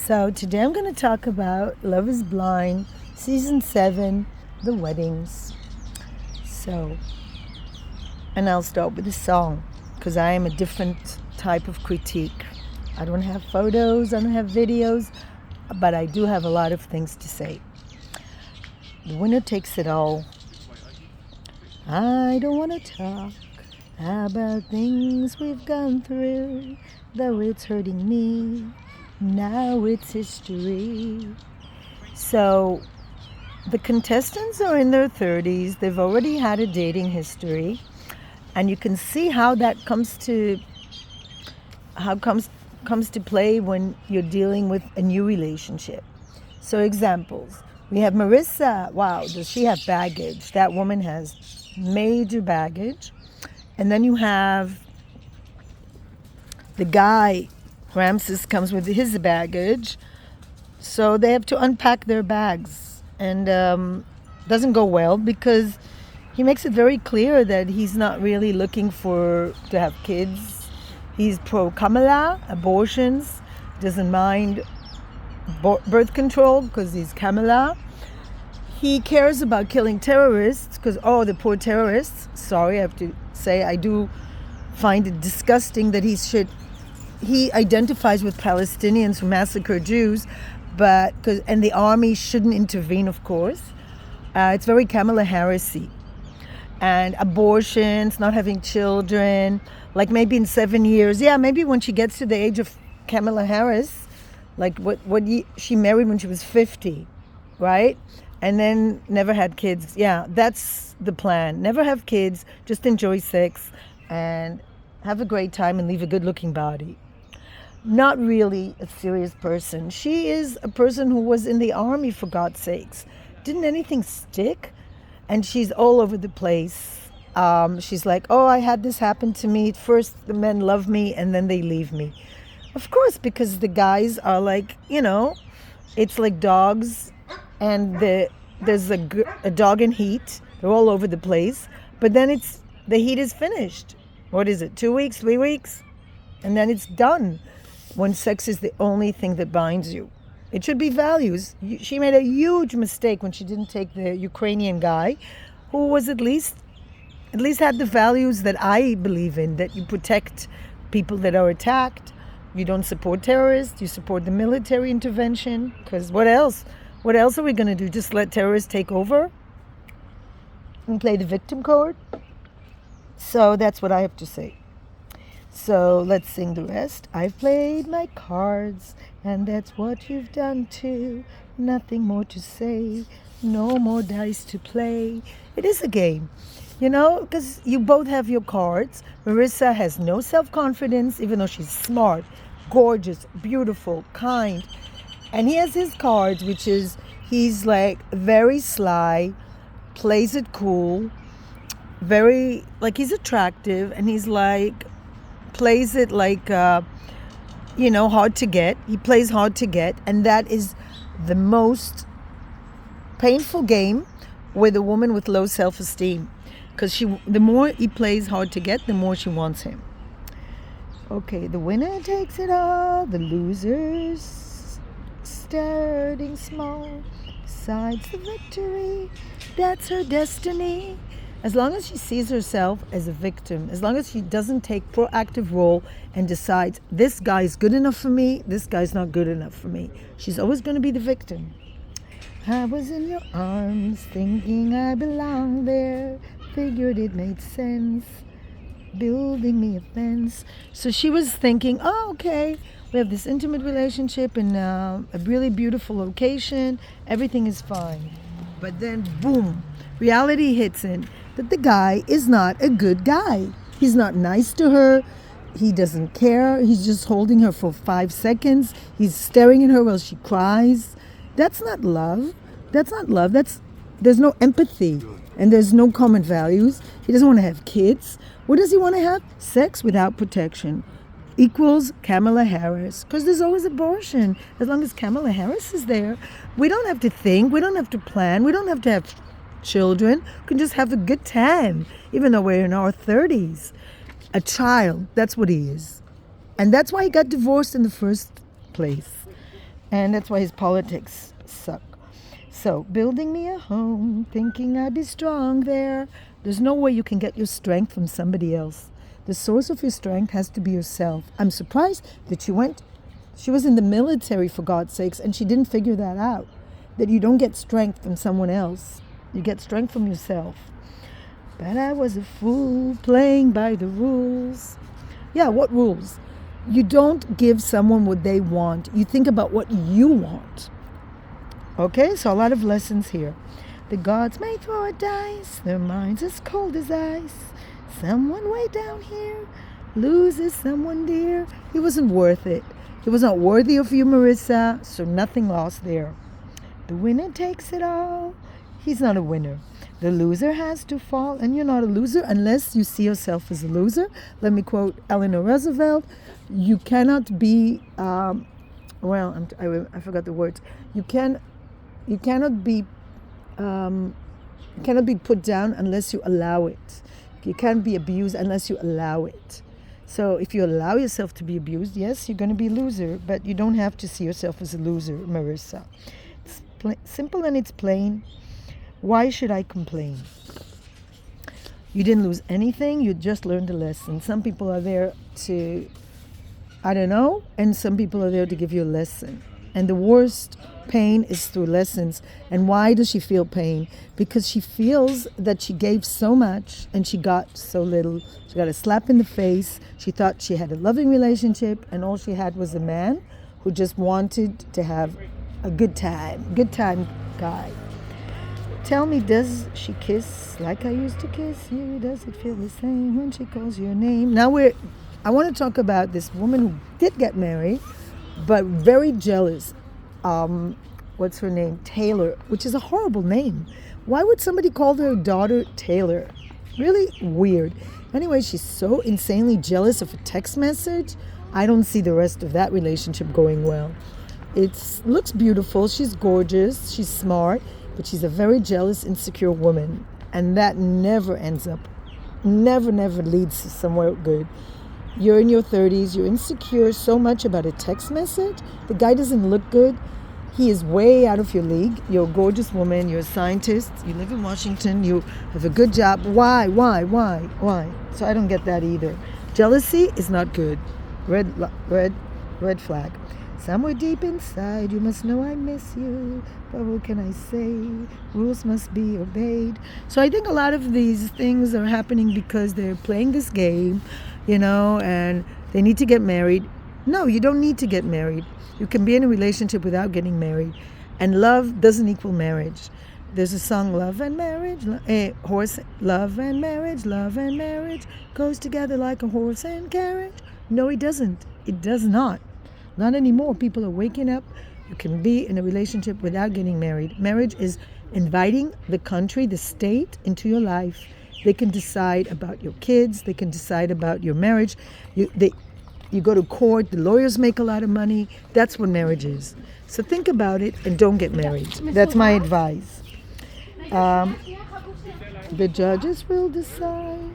So today I'm going to talk about Love is Blind, Season 7, The Weddings. And I'll start with a song, because I am a different type of critique. I don't have photos, I don't have videos, but I do have a lot of things to say. The winner takes it all. I don't want to talk about things we've gone through, though it's hurting me. Now it's history. So the contestants are in their 30s. They've already had a dating history, and you can see how that comes to play when you're dealing with a new relationship. So examples. We have Marissa. Wow, does she have baggage? That woman has major baggage. And then you have the guy. Ramses comes with his baggage, so they have to unpack their bags, and doesn't go well because he makes it very clear that he's not really looking to have kids. He's pro Kamala, abortions, doesn't mind birth control because he's Kamala. He cares about killing terrorists because, the poor terrorists. Sorry, I have to say I do find it disgusting that he identifies with Palestinians who massacre Jews, and the army shouldn't intervene, of course. It's very Kamala Harris-y. And abortions, not having children, like maybe in 7 years. Yeah, maybe when she gets to the age of Kamala Harris, like she married when she was 50, right? And then never had kids. Yeah, that's the plan. Never have kids, just enjoy sex and have a great time and leave a good-looking body. Not really a serious person. She is a person who was in the army, for God's sakes. Didn't anything stick? And she's all over the place. She's like, I had this happen to me. First the men love me and then they leave me. Of course, because the guys are like, it's like dogs, and there's a dog in heat. They're all over the place. But then the heat is finished. What is it, 2 weeks, 3 weeks? And then it's done. When sex is the only thing that binds you. It should be values. She made a huge mistake when she didn't take the Ukrainian guy, who was at least had the values that I believe in, that you protect people that are attacked, you don't support terrorists, you support the military intervention, because what else? What else are we going to do? Just let terrorists take over and play the victim card? So that's what I have to say. So let's sing the rest. I've played my cards, and that's what you've done too. Nothing more to say, no more dice to play. It is a game, because you both have your cards. Marissa has no self-confidence, even though she's smart, gorgeous, beautiful, kind. And he has his cards, which is he's like very sly, plays it cool, very, like he's attractive, and he's like, plays it like, hard to get. He plays hard to get, and that is the most painful game with a woman with low self-esteem, because the more he plays hard to get, the more she wants him. Okay, the winner takes it all. The losers starting small. Besides the victory, that's her destiny. As long as she sees herself as a victim, as long as she doesn't take proactive role and decides, this guy's good enough for me, this guy's not good enough for me, she's always going to be the victim. I was in your arms, thinking I belonged there, figured it made sense, building me a fence. So she was thinking, okay, we have this intimate relationship in a really beautiful location, everything is fine. But then, boom, reality hits in. That the guy is not a good guy. He's not nice to her. He doesn't care. He's just holding her for 5 seconds. He's staring at her while she cries. That's not love. There's no empathy, and there's no common values. He doesn't want to have kids. What does he want to have? Sex without protection. Equals Kamala Harris, because there's always abortion. As long as Kamala Harris is there, we don't have to think, we don't have to plan, we don't have to have children. We can just have a good time, even though we're in our 30s. A child, that's what he is. And that's why he got divorced in the first place. And that's why his politics suck. So, building me a home, thinking I'd be strong there. There's no way you can get your strength from somebody else. The source of your strength has to be yourself. I'm surprised that she was in the military, for God's sakes, and she didn't figure that out. That you don't get strength from someone else. You get strength from yourself. But I was a fool playing by the rules. Yeah, what rules? You don't give someone what they want. You think about what you want. Okay, so a lot of lessons here. The gods may throw a dice, their minds as cold as ice. Someone way down here loses someone dear. He wasn't worth it. He was not worthy of you, Marissa, so nothing lost there. The winner takes it all. He's not a winner. The loser has to fall, and you're not a loser unless you see yourself as a loser. Let me quote Eleanor Roosevelt. You cannot be, I forgot the words. You cannot be put down unless you allow it. You can't be abused unless you allow it. So if you allow yourself to be abused, yes, you're going to be a loser, but you don't have to see yourself as a loser, Marissa. It's simple and it's plain. Why should I complain? You didn't lose anything, you just learned a lesson. Some people are there to, and some people are there to give you a lesson. And the worst pain is through lessons. And why does she feel pain? Because she feels that she gave so much and she got so little. She got a slap in the face. She thought she had a loving relationship, and all she had was a man who just wanted to have a good time guy. Tell me, does she kiss like I used to kiss you? Does it feel the same when she calls your name? Now I want to talk about this woman who did get married, but very jealous. What's her name? Taylor, which is a horrible name. Why would somebody call their daughter Taylor? Really weird. Anyway, she's so insanely jealous of a text message. I don't see the rest of that relationship going well. It looks beautiful. She's gorgeous. She's smart. But she's a very jealous, insecure woman. And that never ends up, never leads to somewhere good. You're in your 30s. You're insecure so much about a text message. The guy doesn't look good. He is way out of your league. You're a gorgeous woman. You're a scientist. You live in Washington. You have a good job. Why? So I don't get that either. Jealousy is not good. Red flag. Somewhere deep inside, you must know I miss you. But what can I say? Rules must be obeyed. So I think a lot of these things are happening because they're playing this game, and they need to get married. No, you don't need to get married. You can be in a relationship without getting married. And love doesn't equal marriage. There's a song, Love and Marriage, love and marriage goes together like a horse and carriage. No, it doesn't. It does not. Not anymore. People are waking up. You can be in a relationship without getting married. Marriage is inviting the country, the state, into your life. They can decide about your kids. They can decide about your marriage. You go to court. The lawyers make a lot of money. That's what marriage is. So think about it and don't get married. That's my advice. The judges will decide.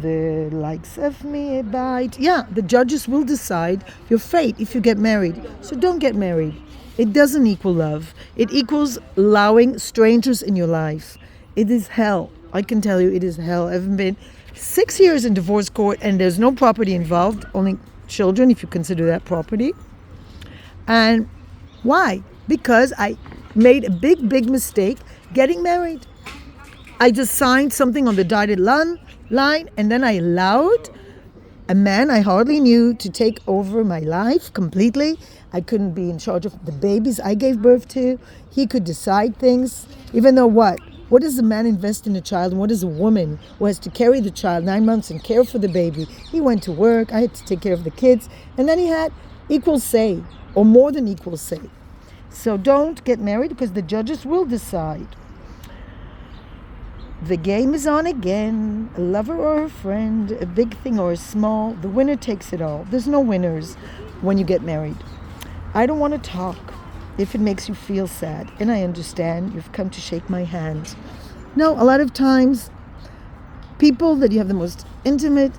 The likes of me abide. Yeah, the judges will decide your fate if you get married. So don't get married. It doesn't equal love. It equals allowing strangers in your life. It is hell. I can tell you it is hell. I've been 6 years in divorce court and there's no property involved, only children if you consider that property. And why? Because I made a big mistake getting married. I just signed something on the dotted line, and then I allowed a man I hardly knew to take over my life completely. I couldn't be in charge of the babies I gave birth to. He could decide things, even though what? What does a man invest in a child, and what does a woman who has to carry the child 9 months and care for the baby? He went to work, I had to take care of the kids, and then he had equal say, or more than equal say. So don't get married because the judges will decide. The game is on again. A lover or a friend, a big thing or a small, the winner takes it all. There's no winners when you get married. I don't want to talk if it makes you feel sad. And I understand you've come to shake my hand. No, a lot of times, people that you have the most intimate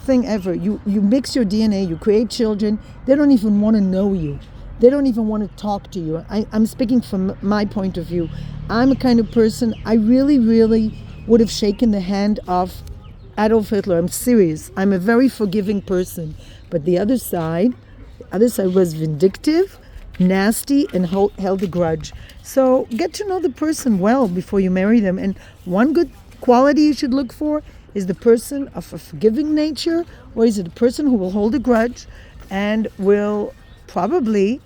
thing ever. You mix your DNA, you create children. They don't even want to know you. They don't even want to talk to you. I'm speaking from my point of view. I'm a kind of person, I really, really would have shaken the hand of Adolf Hitler. I'm serious. I'm a very forgiving person. But the other side was vindictive, nasty, and held a grudge. So get to know the person well before you marry them. And one good quality you should look for is the person of a forgiving nature, or is it a person who will hold a grudge and will probably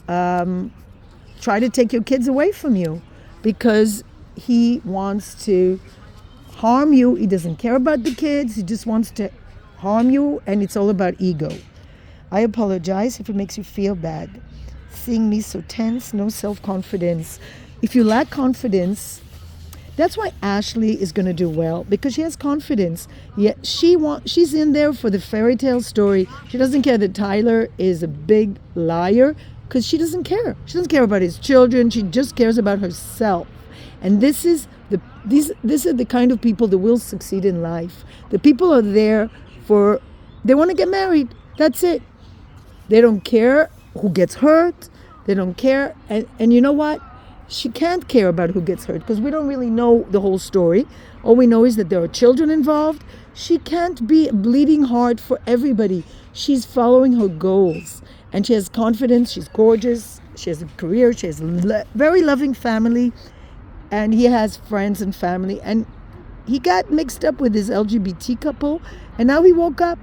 try to take your kids away from you because he wants to harm you. He doesn't care about the kids. He just wants to harm you, and it's all about ego. I apologize if it makes you feel bad. Seeing me so tense, no self-confidence. If you lack confidence, that's why Ashley is going to do well, because she has confidence. Yet she's in there for the fairy tale story. She doesn't care that Tyler is a big liar, because she doesn't care. She doesn't care about his children. She just cares about herself. And these are the kind of people that will succeed in life. The people are there they want to get married. That's it. They don't care who gets hurt. They don't care. And you know what? She can't care about who gets hurt because we don't really know the whole story. All we know is that there are children involved. She can't be a bleeding heart for everybody. She's following her goals. And she has confidence. She's gorgeous. She has a career. She has a very loving family. And he has friends and family. And he got mixed up with his LGBT couple. And now he woke up.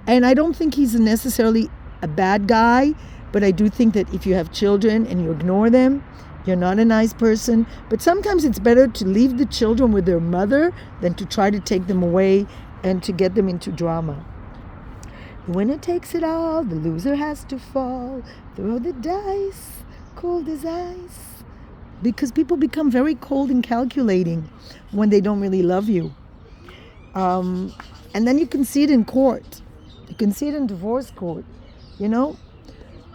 And I don't think he's necessarily a bad guy. But I do think that if you have children and you ignore them, you're not a nice person. But sometimes it's better to leave the children with their mother than to try to take them away and to get them into drama. The winner takes it all, the loser has to fall. Throw the dice, cold as ice. Because people become very cold and calculating when they don't really love you. And then you can see it in court. You can see it in divorce court. You know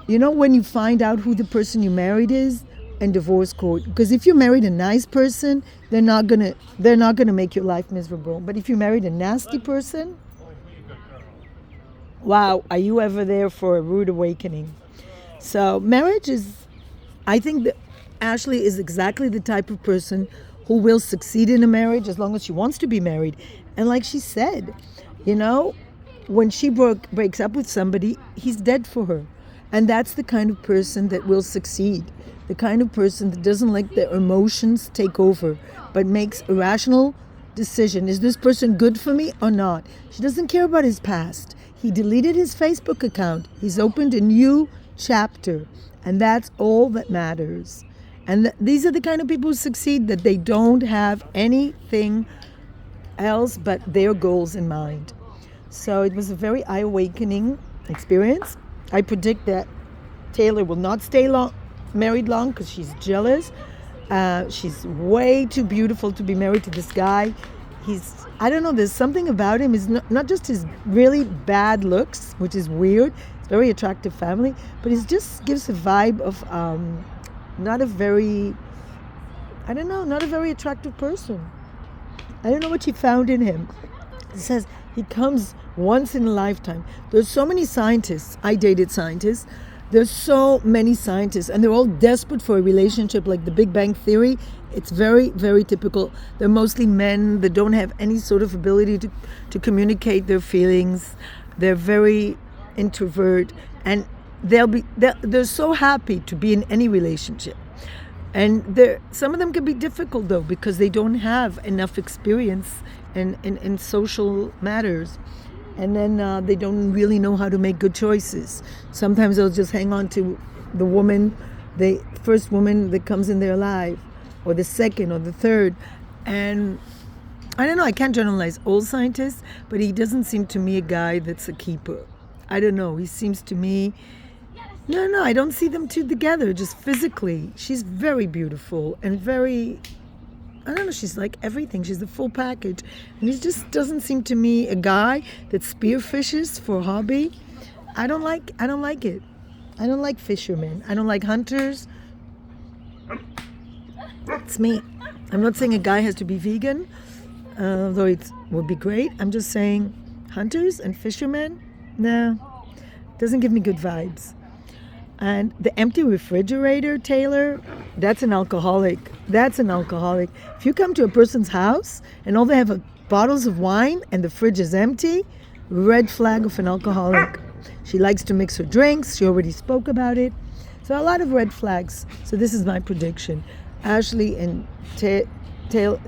when you find out who the person you married is in divorce court. Because if you married a nice person, they're not gonna make your life miserable. But if you married a nasty person, wow, are you ever there for a rude awakening? So marriage I think that Ashley is exactly the type of person who will succeed in a marriage as long as she wants to be married. And like she said, when she breaks up with somebody, he's dead for her. And that's the kind of person that will succeed. The kind of person that doesn't let their emotions take over, but makes a rational decision. Is this person good for me or not? She doesn't care about his past. He deleted his Facebook account. He's opened a new chapter. And that's all that matters. And these are the kind of people who succeed, that they don't have anything else but their goals in mind. So it was a very eye-awakening experience. I predict that Taylor will not stay married long because she's jealous. She's way too beautiful to be married to this guy. I don't know, there's something about him. It's not just his really bad looks, which is weird. It's a very attractive family, but it just gives a vibe of not a very attractive person. I don't know what she found in him. It says he comes once in a lifetime. There's so many scientists. I dated scientists. There's so many scientists, and they're all desperate for a relationship like the Big Bang Theory. It's very, very typical. They're mostly men that don't have any sort of ability to communicate their feelings. They're very introvert, and they're so happy to be in any relationship. And some of them can be difficult though, because they don't have enough experience in social matters. And then they don't really know how to make good choices. Sometimes they'll just hang on to the first woman that comes in their life, or the second or the third. And I don't know, I can't generalize all scientists, but he doesn't seem to me a guy that's a keeper. I don't know, he seems to me, no, I don't see them two together, just physically. She's very beautiful and very, I don't know, she's like everything. She's the full package. And he just doesn't seem to me a guy that spearfishes for a hobby. I don't like it. I don't like fishermen. I don't like hunters. It's me. I'm not saying a guy has to be vegan, though it would be great. I'm just saying hunters and fishermen, nah, doesn't give me good vibes. And the empty refrigerator, Taylor, that's an alcoholic. That's an alcoholic. If you come to a person's house and all they have are bottles of wine and the fridge is empty, red flag of an alcoholic. She likes to mix her drinks. She already spoke about it. So a lot of red flags. So this is my prediction. Ashley and Tyler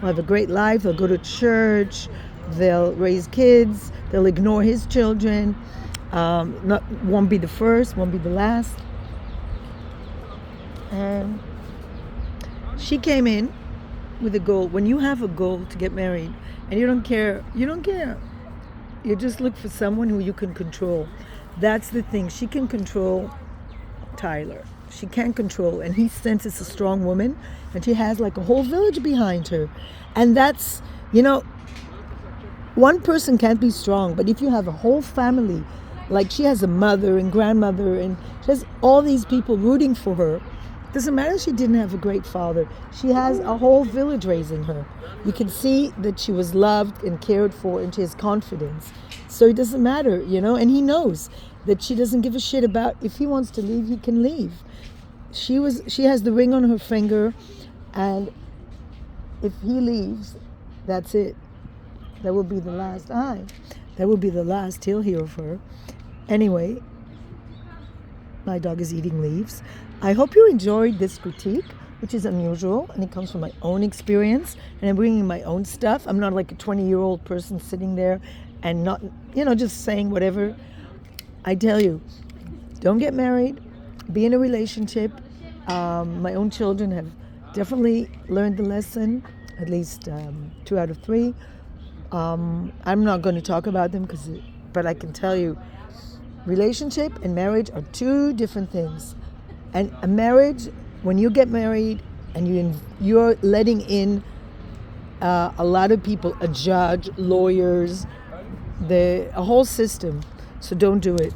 will have a great life. They'll go to church. They'll raise kids. They'll ignore his children. Won't be the first, won't be the last. And she came in with a goal. When you have a goal to get married and you don't care. You just look for someone who you can control. That's the thing. She can control Tyler. She can't control. And he senses a strong woman. And she has like a whole village behind her. And that's, one person can't be strong. But if you have a whole family, like she has a mother and grandmother, and she has all these people rooting for her. It doesn't matter she didn't have a great father. She has a whole village raising her. You can see that she was loved and cared for, and she has confidence. So it doesn't matter, and he knows that she doesn't give a shit about if he wants to leave, he can leave. She has the ring on her finger, and if he leaves, that's it. That will be the last time. That will be the last he'll hear of her. Anyway, my dog is eating leaves. I hope you enjoyed this critique, which is unusual, and it comes from my own experience, and I'm bringing my own stuff. I'm not like a 20-year-old person sitting there and not, just saying whatever. I tell you, don't get married, be in a relationship. My own children have definitely learned the lesson, at least 2 out of 3. I'm not going to talk about them, but I can tell you, relationship and marriage are 2 different things. And a marriage, when you get married and you're letting in a lot of people, a judge, lawyers, a whole system. So don't do it.